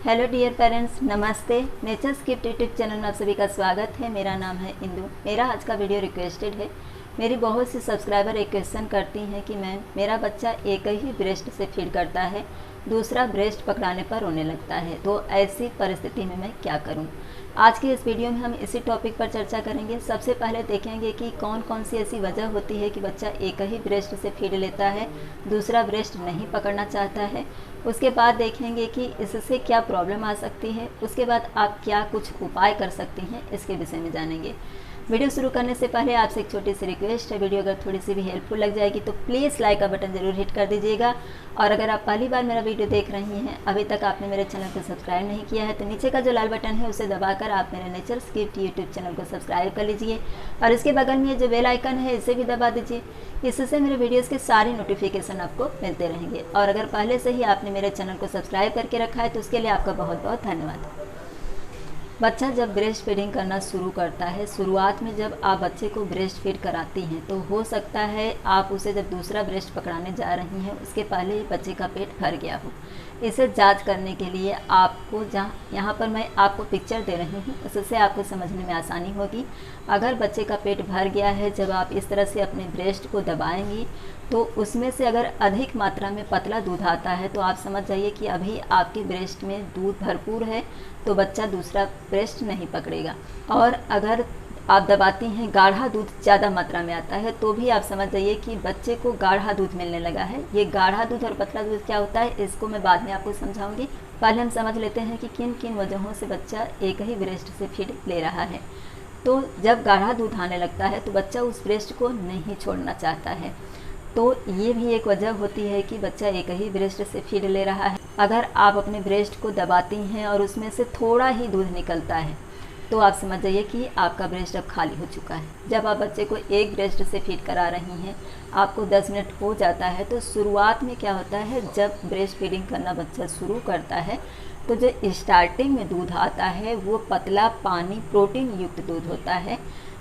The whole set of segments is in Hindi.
हेलो डियर पेरेंट्स, नमस्ते। नेचर्स गिफ्ट यूट्यूब चैनल में आप सभी का स्वागत है। मेरा नाम है इंदु। मेरा आज का वीडियो रिक्वेस्टेड है। मेरी बहुत सी सब्सक्राइबर एक क्वेश्चन करती हैं कि मैम मेरा बच्चा एक ही ब्रेस्ट से फीड करता है, दूसरा ब्रेस्ट पकड़ाने पर रोने लगता है, तो ऐसी परिस्थिति में मैं क्या करूं? आज की इस वीडियो में हम इसी टॉपिक पर चर्चा करेंगे। सबसे पहले देखेंगे कि कौन कौन सी ऐसी वजह होती है कि बच्चा एक ही ब्रेस्ट से फीड लेता है, दूसरा ब्रेस्ट नहीं पकड़ना चाहता है। उसके बाद देखेंगे कि इससे क्या प्रॉब्लम आ सकती है। उसके बाद आप क्या कुछ उपाय कर सकती हैं, इसके विषय में जानेंगे। वीडियो शुरू करने से पहले आपसे एक छोटी सी रिक्वेस्ट है, वीडियो अगर थोड़ी सी भी हेल्पफुल लग जाएगी तो प्लीज़ लाइक का बटन ज़रूर हिट कर दीजिएगा। और अगर आप पहली बार मेरा वीडियो देख रही हैं, अभी तक आपने मेरे चैनल को सब्सक्राइब नहीं किया है, तो नीचे का जो लाल बटन है उसे दबाकर आप मेरे नेचर्स गिफ्ट यूट्यूब चैनल को सब्सक्राइब कर लीजिए। और इसके बगल में जो बेल आइकन है इसे भी दबा दीजिए। इससे मेरे वीडियोज़ के सारे नोटिफिकेशन आपको मिलते रहेंगे। और अगर पहले से ही आपने मेरे चैनल को सब्सक्राइब करके रखा है तो उसके लिए आपका बहुत बहुत धन्यवाद। बच्चा जब ब्रेस्ट फीडिंग करना शुरू करता है, शुरुआत में जब आप बच्चे को ब्रेस्ट फीड कराती हैं तो हो सकता है आप उसे जब दूसरा ब्रेस्ट पकड़ाने जा रही हैं उसके पहले ही बच्चे का पेट भर गया हो। इसे जांच करने के लिए आपको यहाँ पर मैं आपको पिक्चर दे रही हूँ, उससे आपको समझने में आसानी होगी। अगर बच्चे का पेट भर गया है, जब आप इस तरह से अपने ब्रेस्ट को दबाएंगी तो उसमें से अगर अधिक मात्रा में पतला दूध आता है तो आप समझ जाइए कि अभी आपके ब्रेस्ट में दूध भरपूर है, तो बच्चा दूसरा ब्रेस्ट नहीं पकड़ेगा। और अगर आप दबाती हैं, गाढ़ा दूध ज़्यादा मात्रा में आता है, तो भी आप समझ जाइए कि बच्चे को गाढ़ा दूध मिलने लगा है। ये गाढ़ा दूध और पतला दूध क्या होता है, इसको मैं बाद में आपको समझाऊंगी। पहले हम समझ लेते हैं कि किन किन वजहों से बच्चा एक ही ब्रेस्ट से फीड ले रहा है। तो जब गाढ़ा दूध आने लगता है तो बच्चा उस ब्रेस्ट को नहीं छोड़ना चाहता है, तो ये भी एक वजह होती है कि बच्चा एक ही ब्रेस्ट से फीड ले रहा है। अगर आप अपने ब्रेस्ट को दबाती हैं और उसमें से थोड़ा ही दूध निकलता है तो आप समझ जाइए कि आपका ब्रेस्ट अब खाली हो चुका है। जब आप बच्चे को एक ब्रेस्ट से फीड करा रही हैं, आपको 10 मिनट हो जाता है, तो शुरुआत में क्या होता है, जब ब्रेस्ट फीडिंग करना बच्चा शुरू करता है तो जो स्टार्टिंग में दूध आता है वो पतला पानी प्रोटीन युक्त दूध होता है,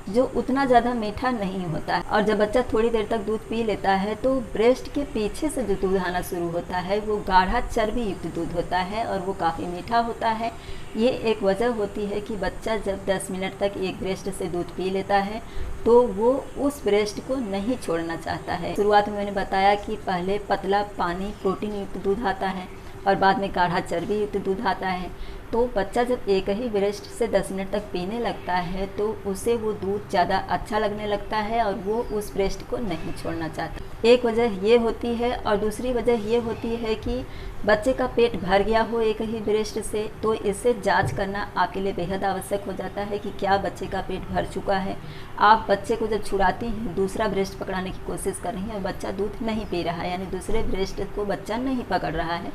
जो उतना ज़्यादा मीठा नहीं होता है। और जब बच्चा थोड़ी देर तक दूध पी लेता है तो ब्रेस्ट के पीछे से जो दूध आना शुरू होता है वो गाढ़ा चर्बी युक्त दूध होता है और वो काफ़ी मीठा होता है। ये एक वजह होती है कि बच्चा जब 10 मिनट तक एक ब्रेस्ट से दूध पी लेता है तो वो उस ब्रेस्ट को नहीं छोड़ना चाहता है। शुरुआत में मैंने बताया कि पहले पतला पानी प्रोटीन युक्त दूध आता है और बाद में गाढ़ा चर्बी युक्त दूध आता है। तो बच्चा जब एक ही ब्रेस्ट से 10 मिनट तक पीने लगता है तो उसे वो दूध ज़्यादा अच्छा लगने लगता है और वो उस ब्रेस्ट को नहीं छोड़ना चाहता। एक वजह ये होती है। और दूसरी वजह ये होती है कि बच्चे का पेट भर गया हो एक ही ब्रेस्ट से, तो इससे जांच करना आपके लिए बेहद आवश्यक हो जाता है कि क्या बच्चे का पेट भर चुका है। आप बच्चे को जब छुड़ाती हैं, दूसरा ब्रेस्ट पकड़ाने की कोशिश कर रही हैं और बच्चा दूध नहीं पी रहा है, यानी दूसरे ब्रेस्ट को बच्चा नहीं पकड़ रहा है,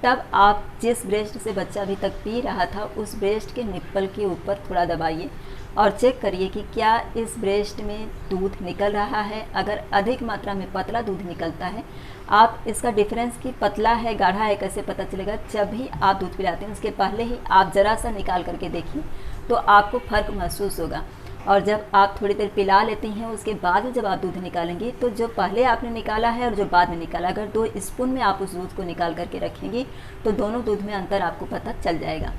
तब आप जिस ब्रेस्ट से बच्चा अभी तक पी रहा था उस ब्रेस्ट के निप्पल के ऊपर थोड़ा दबाइए और चेक करिए कि क्या इस ब्रेस्ट में दूध निकल रहा है। अगर अधिक मात्रा में पतला दूध निकलता है, आप इसका डिफरेंस कि पतला है गाढ़ा है कैसे पता चलेगा, जब भी आप दूध पिलाते हैं उसके पहले ही आप ज़रा सा निकाल करके देखिए तो आपको फ़र्क महसूस होगा। और जब आप थोड़ी देर पिला लेती हैं उसके बाद जब आप दूध निकालेंगी तो जो पहले आपने निकाला है और जो बाद में निकाला, अगर 2 स्पून में आप उस दूध को निकाल करके रखेंगी तो दोनों दूध में अंतर आपको पता चल जाएगा।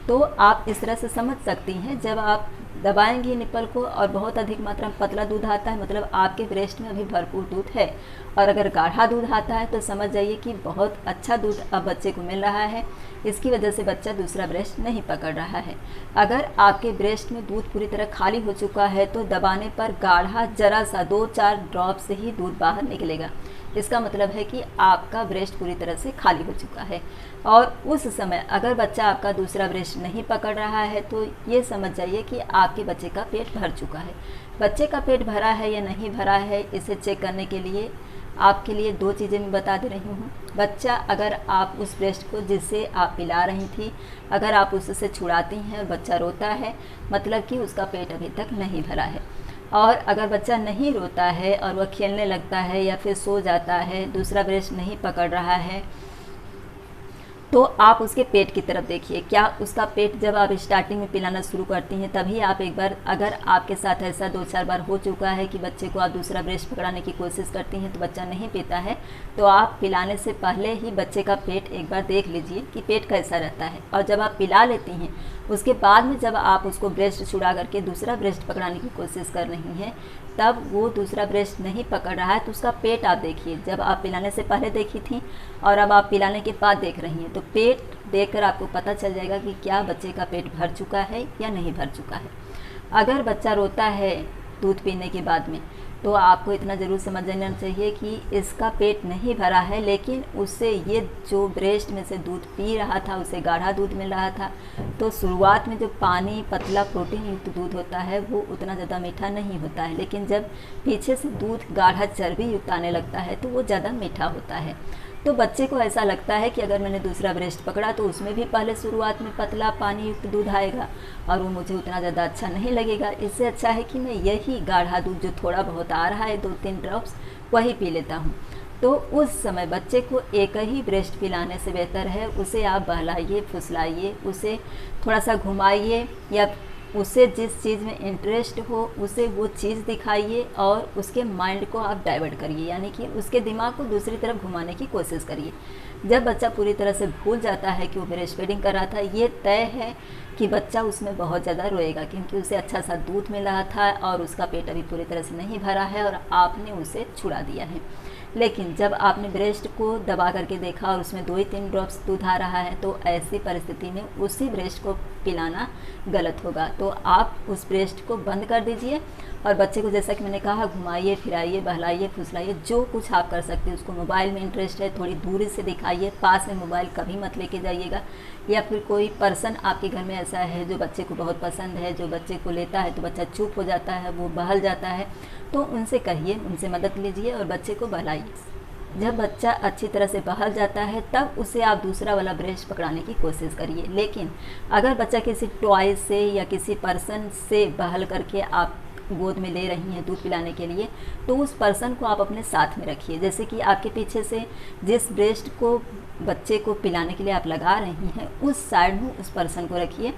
तो आप इस तरह से समझ सकती हैं, जब आप दबाएंगी निप्पल को और बहुत अधिक मात्रा में पतला दूध आता है, मतलब आपके ब्रेस्ट में अभी भरपूर दूध है। और अगर गाढ़ा दूध आता है तो समझ जाइए कि बहुत अच्छा दूध अब बच्चे को मिल रहा है, इसकी वजह से बच्चा दूसरा ब्रेस्ट नहीं पकड़ रहा है। अगर आपके ब्रेस्ट में दूध पूरी तरह खाली हो चुका है तो दबाने पर गाढ़ा जरा सा 2-4 ड्रॉप से ही दूध बाहर निकलेगा। इसका मतलब है कि आपका ब्रेस्ट पूरी तरह से खाली हो चुका है। और उस समय अगर बच्चा आपका दूसरा ब्रेस्ट नहीं पकड़ रहा है तो ये समझ जाइए कि आपके बच्चे का पेट भर चुका है। बच्चे का पेट भरा है या नहीं भरा है, इसे चेक करने के लिए आपके लिए 2 चीज़ें मैं बता दे रही हूँ। बच्चा, अगर आप उस ब्रेस्ट को जिससे आप पिला रही थी, अगर आप उससे छुड़ाती हैं और बच्चा रोता है, मतलब कि उसका पेट अभी तक नहीं भरा है। और अगर बच्चा नहीं रोता है और वह खेलने लगता है या फिर सो जाता है, दूसरा ब्रेस्ट नहीं पकड़ रहा है, तो आप उसके पेट की तरफ देखिए, क्या उसका पेट, जब आप स्टार्टिंग में पिलाना शुरू करती हैं तभी आप एक बार, अगर आपके साथ ऐसा 2-4 बार हो चुका है कि बच्चे को आप दूसरा ब्रेस्ट पकड़ाने की कोशिश करती हैं तो बच्चा नहीं पीता है, तो आप पिलाने से पहले ही बच्चे का पेट एक बार देख लीजिए कि पेट कैसा रहता है। और जब आप पिला लेती हैं उसके बाद में जब आप उसको ब्रेस्ट छुड़ा करके दूसरा ब्रेस्ट पकड़ाने की कोशिश कर रही हैं, तब वो दूसरा ब्रेस्ट नहीं पकड़ रहा है तो उसका पेट आप देखिए। जब आप पिलाने से पहले देखी थी और अब आप पिलाने के बाद देख रही हैं, तो पेट देखकर आपको पता चल जाएगा कि क्या बच्चे का पेट भर चुका है या नहीं भर चुका है। अगर बच्चा रोता है दूध पीने के बाद में, तो आपको इतना ज़रूर समझ लेना चाहिए कि इसका पेट नहीं भरा है, लेकिन उससे ये जो ब्रेस्ट में से दूध पी रहा था उसे गाढ़ा दूध मिल रहा था। तो शुरुआत में जो पानी पतला प्रोटीन युक्त दूध होता है वो उतना ज़्यादा मीठा नहीं होता है, लेकिन जब पीछे से दूध गाढ़ा चर्बी युक्त आने लगता है तो वो ज़्यादा मीठा होता है। तो बच्चे को ऐसा लगता है कि अगर मैंने दूसरा ब्रेस्ट पकड़ा तो उसमें भी पहले शुरुआत में पतला पानी युक्त दूध आएगा और वो मुझे उतना ज़्यादा अच्छा नहीं लगेगा। इससे अच्छा है कि मैं यही गाढ़ा दूध जो थोड़ा बहुत आ रहा है 2-3 ड्रॉप्स वही पी लेता हूँ। तो उस समय बच्चे को एक ही ब्रेस्ट पिलाने से बेहतर है उसे आप बहलाइए, फुसलाइए, उसे थोड़ा सा घुमाइए या उसे जिस चीज़ में इंटरेस्ट हो उसे वो चीज़ दिखाइए और उसके माइंड को आप डाइवर्ट करिए, यानी कि उसके दिमाग को दूसरी तरफ घुमाने की कोशिश करिए। जब बच्चा पूरी तरह से भूल जाता है कि वो ब्रेस्ट फीडिंग कर रहा था, ये तय है कि बच्चा उसमें बहुत ज़्यादा रोएगा, क्योंकि उसे अच्छा सा दूध मिल रहा था और उसका पेट अभी पूरी तरह से नहीं भरा है और आपने उसे छुड़ा दिया है। लेकिन जब आपने ब्रेस्ट को दबा करके देखा और उसमें 2-3 ड्रॉप्स दूध आ रहा है, तो ऐसी परिस्थिति में उसी ब्रेस्ट को पिलाना गलत होगा। तो आप उस ब्रेस्ट को बंद कर दीजिए और बच्चे को, जैसा कि मैंने कहा, घुमाइए, फिराइए, बहलाइए, फुसलाइए, जो कुछ आप कर सकते हैं। उसको मोबाइल में इंटरेस्ट है, थोड़ी दूरी से दिखाइए, पास में मोबाइल कभी मत लेके जाइएगा। या फिर कोई पर्सन आपके घर में ऐसा है जो बच्चे को बहुत पसंद है, जो बच्चे को लेता है तो बच्चा चुप हो जाता है, वो बहल जाता है, तो उनसे कहिए, उनसे मदद लीजिए और बच्चे को बहलाइए। जब बच्चा अच्छी तरह से बहल जाता है तब उसे आप दूसरा वाला ब्रेस्ट पकड़ाने की कोशिश करिए। लेकिन अगर बच्चा किसी टॉय से या किसी पर्सन से बहल करके आप गोद में ले रही हैं दूध पिलाने के लिए, तो उस पर्सन को आप अपने साथ में रखिए। जैसे कि आपके पीछे से जिस ब्रेस्ट को बच्चे को पिलाने के लिए आप लगा रही हैं, उस साइड में उस पर्सन को रखिए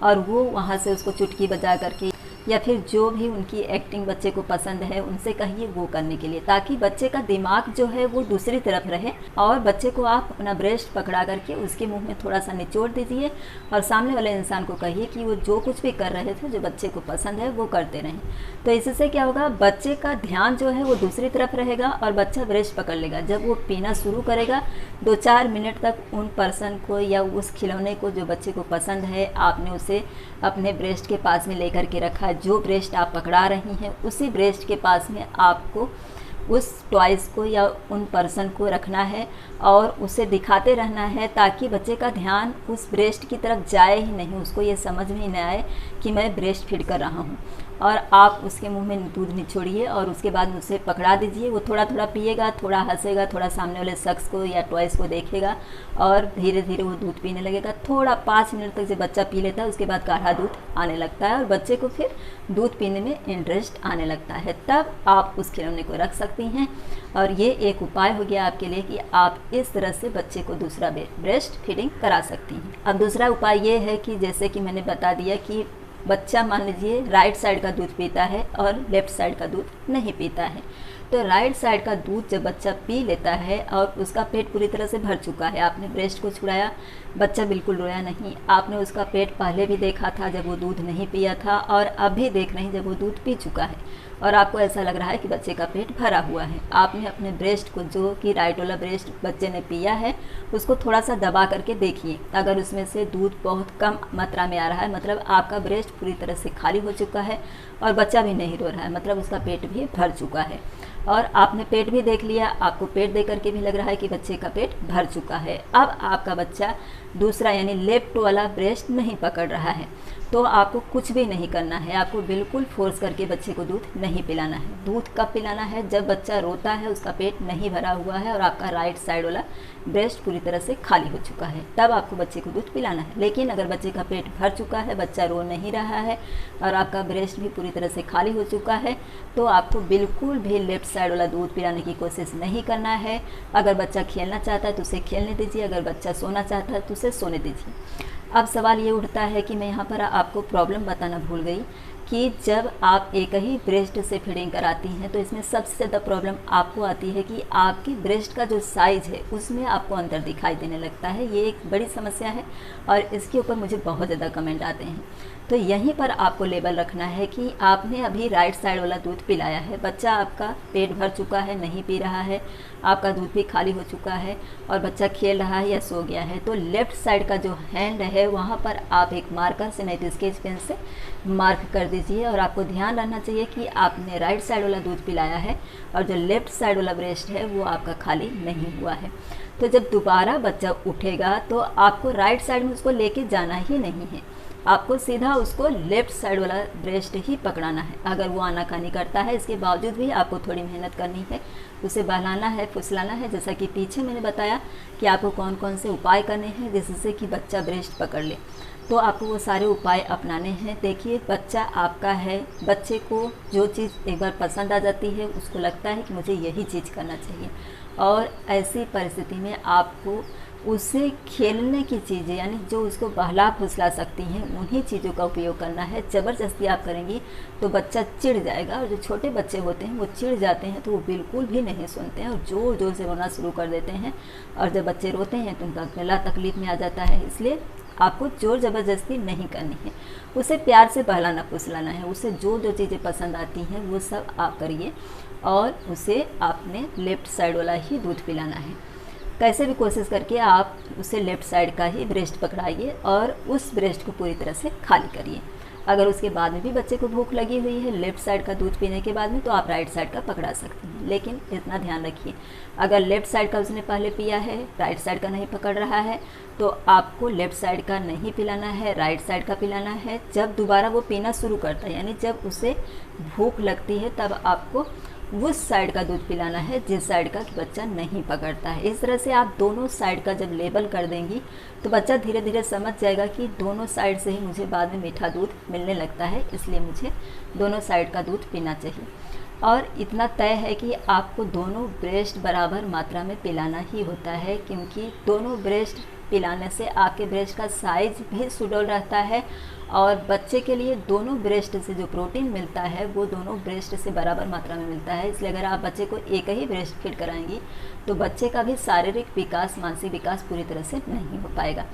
और वो वहाँ से उसको चुटकी बजा करके या फिर जो भी उनकी एक्टिंग बच्चे को पसंद है उनसे कहिए वो करने के लिए, ताकि बच्चे का दिमाग जो है वो दूसरी तरफ रहे। और बच्चे को आप अपना ब्रेस्ट पकड़ा करके उसके मुंह में थोड़ा सा निचोड़ दीजिए और सामने वाले इंसान को कहिए कि वो जो कुछ भी कर रहे थे, जो बच्चे को पसंद है, वो करते रहें। तो इससे क्या होगा, बच्चे का ध्यान जो है वो दूसरी तरफ रहेगा और बच्चा ब्रेस्ट पकड़ लेगा। जब वो पीना शुरू करेगा 2-4 मिनट तक उन पर्सन को या उस खिलौने को जो बच्चे को पसंद है, आपने उसे अपने ब्रेस्ट के पास में लेकर के रखा। जो ब्रेस्ट आप पकड़ा रही हैं उसी ब्रेस्ट के पास में आपको उस टॉयज़ को या उन पर्सन को रखना है और उसे दिखाते रहना है, ताकि बच्चे का ध्यान उस ब्रेस्ट की तरफ जाए ही नहीं, उसको ये समझ में ही न आए कि मैं ब्रेस्ट फीड कर रहा हूँ। और आप उसके मुंह में दूध निचोड़िए और उसके बाद उसे पकड़ा दीजिए। वो थोड़ा थोड़ा पिएगा, थोड़ा हंसेगा, थोड़ा सामने वाले शख्स को या टॉयज़ को देखेगा और धीरे धीरे वो दूध पीने लगेगा। थोड़ा 5 मिनट तक जब बच्चा पी लेता है उसके बाद गाढ़ा दूध आने लगता है और बच्चे को फिर दूध पीने में इंटरेस्ट आने लगता है, तब आप उस खिलौने को रख सकती हैं। और ये एक उपाय हो गया आपके लिए कि आप इस तरह से बच्चे को दूसरा ब्रेस्ट फीडिंग करा सकती हैं। अब दूसरा उपाय ये है कि जैसे कि मैंने बता दिया कि बच्चा मान लीजिए राइट साइड का दूध पीता है और लेफ़्ट साइड का दूध नहीं पीता है, तो राइट साइड का दूध जब बच्चा पी लेता है और उसका पेट पूरी तरह से भर चुका है, आपने ब्रेस्ट को छुड़ाया, बच्चा बिल्कुल रोया नहीं, आपने उसका पेट पहले भी देखा था जब वो दूध नहीं पिया था और अब भी देख रहे हैं जब वो दूध पी चुका है और आपको ऐसा लग रहा है कि बच्चे का पेट भरा हुआ है। आपने अपने ब्रेस्ट को, जो कि राइट वाला ब्रेस्ट बच्चे ने पिया है, उसको थोड़ा सा दबा करके देखिए। अगर उसमें से दूध बहुत कम मात्रा में आ रहा है, मतलब आपका ब्रेस्ट पूरी तरह से खाली हो चुका है और बच्चा भी नहीं रो रहा है, मतलब उसका पेट भी भर चुका है। और आपने पेट भी देख लिया, आपको पेट देख करके भी लग रहा है कि बच्चे का पेट भर चुका है। अब आपका बच्चा दूसरा यानी लेफ्ट वाला ब्रेस्ट नहीं पकड़ रहा है, तो आपको कुछ भी नहीं करना है। आपको बिल्कुल फोर्स करके बच्चे को दूध नहीं पिलाना है। दूध कब पिलाना है? जब बच्चा रोता है, उसका पेट नहीं भरा हुआ है और आपका राइट साइड वाला ब्रेस्ट पूरी तरह से खाली हो चुका है, तब आपको बच्चे को दूध पिलाना है। लेकिन अगर बच्चे का पेट भर चुका है, बच्चा रो नहीं रहा है और आपका ब्रेस्ट भी पूरी तरह से खाली हो चुका है, तो आपको बिल्कुल भी लेफ्ट साइड वाला दूध पिलाने की कोशिश नहीं करना है। अगर बच्चा खेलना चाहता है तो उसे खेलने दीजिए, अगर बच्चा सोना चाहता है तो उसे सोने दीजिए। अब सवाल ये उठता है कि मैं यहाँ पर आपको प्रॉब्लम बताना भूल गई कि जब आप एक ही ब्रेस्ट से फीडिंग कराती हैं तो इसमें सबसे ज़्यादा प्रॉब्लम आपको आती है कि आपकी ब्रेस्ट का जो साइज़ है उसमें आपको अंतर दिखाई देने लगता है। ये एक बड़ी समस्या है और इसके ऊपर मुझे बहुत ज़्यादा कमेंट आते हैं। तो यहीं पर आपको लेबल रखना है कि आपने अभी राइट साइड वाला दूध पिलाया है, बच्चा आपका पेट भर चुका है, नहीं पी रहा है, आपका दूध भी खाली हो चुका है और बच्चा खेल रहा है या सो गया है, तो लेफ़्ट साइड का जो हैंड है वहाँ पर आप एक मार्कर से नहीं तो स्केच पेन से मार्क कर दीजिए। और आपको ध्यान रखना चाहिए कि आपने राइट साइड वाला दूध पिलाया है और जो लेफ़्ट साइड वाला ब्रेस्ट है वो आपका खाली नहीं हुआ है। तो जब दोबारा बच्चा उठेगा तो आपको राइट साइड में उसको लेके जाना ही नहीं है, आपको सीधा उसको लेफ़्ट साइड वाला ब्रेस्ट ही पकड़ाना है। अगर वो आनाकानी करता है, इसके बावजूद भी आपको थोड़ी मेहनत करनी है, उसे बहलाना है, फुसलाना है, जैसा कि पीछे मैंने बताया कि आपको कौन कौन से उपाय करने हैं जिससे कि बच्चा ब्रेस्ट पकड़ ले। तो आपको वो सारे उपाय अपनाने हैं। देखिए, बच्चा आपका है, बच्चे को जो चीज़ एक बार पसंद आ जाती है उसको लगता है कि मुझे यही चीज़ करना चाहिए, और ऐसी परिस्थिति में आपको उसे खेलने की चीज़ें यानी जो उसको बहला फुसला सकती हैं उन्हीं चीज़ों का उपयोग करना है। ज़बरदस्ती आप करेंगी तो बच्चा चिढ़ जाएगा, और जो छोटे बच्चे होते हैं वो चिढ़ जाते हैं तो वो बिल्कुल भी नहीं सुनते हैं और ज़ोर ज़ोर से रोना शुरू कर देते हैं, और जब बच्चे रोते हैं तो उनका गला तकलीफ़ में आ जाता है। इसलिए आपको ज़ोर ज़बरदस्ती नहीं करनी है, उसे प्यार से बहलाना फुसलाना है। उसे जो जो चीज़ें पसंद आती हैं वो सब आप करिए और उसे आपने लेफ़्ट साइड वाला ही दूध पिलाना है। कैसे भी कोशिश करके आप उसे लेफ़्ट साइड का ही ब्रेस्ट पकड़ाइए और उस ब्रेस्ट को पूरी तरह से खाली करिए। अगर उसके बाद में भी बच्चे को भूख लगी हुई है लेफ़्ट साइड का दूध पीने के बाद में, तो आप राइट साइड का पकड़ा सकते हैं। लेकिन इतना ध्यान रखिए, अगर लेफ़्ट साइड का उसने पहले पिया है, राइट साइड का नहीं पकड़ रहा है, तो आपको लेफ़्ट साइड का नहीं पिलाना है, राइट साइड का पिलाना है। जब दोबारा वो पीना शुरू करता है यानी जब उसे भूख लगती है, तब आपको उस साइड का दूध पिलाना है जिस साइड का कि बच्चा नहीं पकड़ता है। इस तरह से आप दोनों साइड का जब लेबल कर देंगी तो बच्चा धीरे धीरे समझ जाएगा कि दोनों साइड से ही मुझे बाद में मीठा दूध मिलने लगता है, इसलिए मुझे दोनों साइड का दूध पीना चाहिए। और इतना तय है कि आपको दोनों ब्रेस्ट बराबर मात्रा में पिलाना ही होता है, क्योंकि दोनों ब्रेस्ट पिलाने से आपके ब्रेस्ट का साइज भी सुडौल रहता है और बच्चे के लिए दोनों ब्रेस्ट से जो प्रोटीन मिलता है वो दोनों ब्रेस्ट से बराबर मात्रा में मिलता है। इसलिए अगर आप बच्चे को एक ही ब्रेस्ट फीड कराएंगी तो बच्चे का भी शारीरिक विकास, मानसिक विकास पूरी तरह से नहीं हो पाएगा।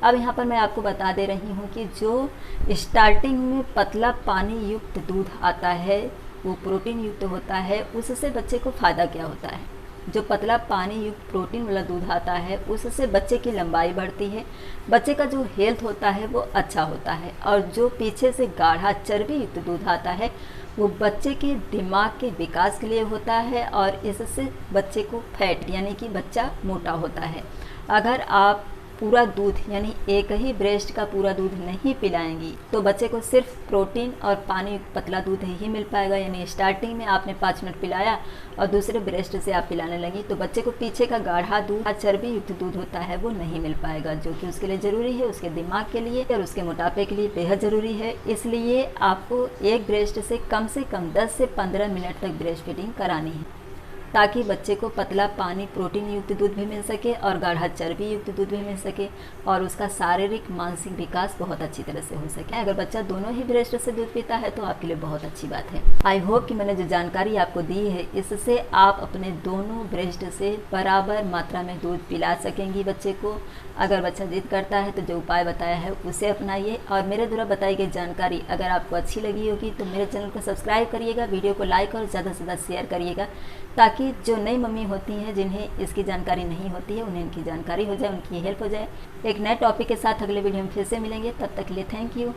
अब यहाँ पर मैं आपको बता दे रही हूँ कि जो स्टार्टिंग में पतला पानी युक्त दूध आता है वो प्रोटीन युक्त होता है, उससे बच्चे को फ़ायदा क्या होता है? जो पतला पानी युक्त प्रोटीन वाला दूध आता है उससे बच्चे की लंबाई बढ़ती है, बच्चे का जो हेल्थ होता है वो अच्छा होता है। और जो पीछे से गाढ़ा चर्बी युक्त दूध आता है वो बच्चे के दिमाग के विकास के लिए होता है और इससे बच्चे को फैट यानी कि बच्चा मोटा होता है। अगर आप पूरा दूध यानी एक ही ब्रेस्ट का पूरा दूध नहीं पिलाएंगी तो बच्चे को सिर्फ प्रोटीन और पानी युक्त पतला दूध ही मिल पाएगा। यानी स्टार्टिंग में आपने 5 मिनट पिलाया और दूसरे ब्रेस्ट से आप पिलाने लगी तो बच्चे को पीछे का गाढ़ा दूध, चर्बी युक्त दूध होता है वो नहीं मिल पाएगा, जो कि उसके लिए ज़रूरी है, उसके दिमाग के लिए और उसके मोटापे के लिए बेहद ज़रूरी है। इसलिए आपको एक ब्रेस्ट से कम 10 से 15 मिनट तक ब्रेस्ट फीडिंग करानी है, ताकि बच्चे को पतला पानी प्रोटीन युक्त दूध भी मिल सके और गाढ़ा चर्बी युक्त दूध भी मिल सके और उसका शारीरिक मानसिक विकास बहुत अच्छी तरह से हो सके। अगर बच्चा दोनों ही ब्रेस्ट से दूध पीता है तो आपके लिए बहुत अच्छी बात है। आई होप कि मैंने जो जानकारी आपको दी है इससे आप अपने दोनों ब्रेस्ट से बराबर मात्रा में दूध पिला सकेंगी बच्चे को। अगर बच्चा जिद करता है तो जो उपाय बताया है उसे अपनाइए। और मेरे द्वारा बताई गई जानकारी अगर आपको अच्छी लगी होगी तो मेरे चैनल को सब्सक्राइब करिएगा, वीडियो को लाइक और ज़्यादा से ज़्यादा शेयर करिएगा, ताकि जो नई मम्मी होती हैं जिन्हें इसकी जानकारी नहीं होती है उन्हें इनकी जानकारी हो जाए, उनकी हेल्प हो जाए। एक नए टॉपिक के साथ अगले वीडियो में फिर से मिलेंगे, तब तक के लिए थैंक यू।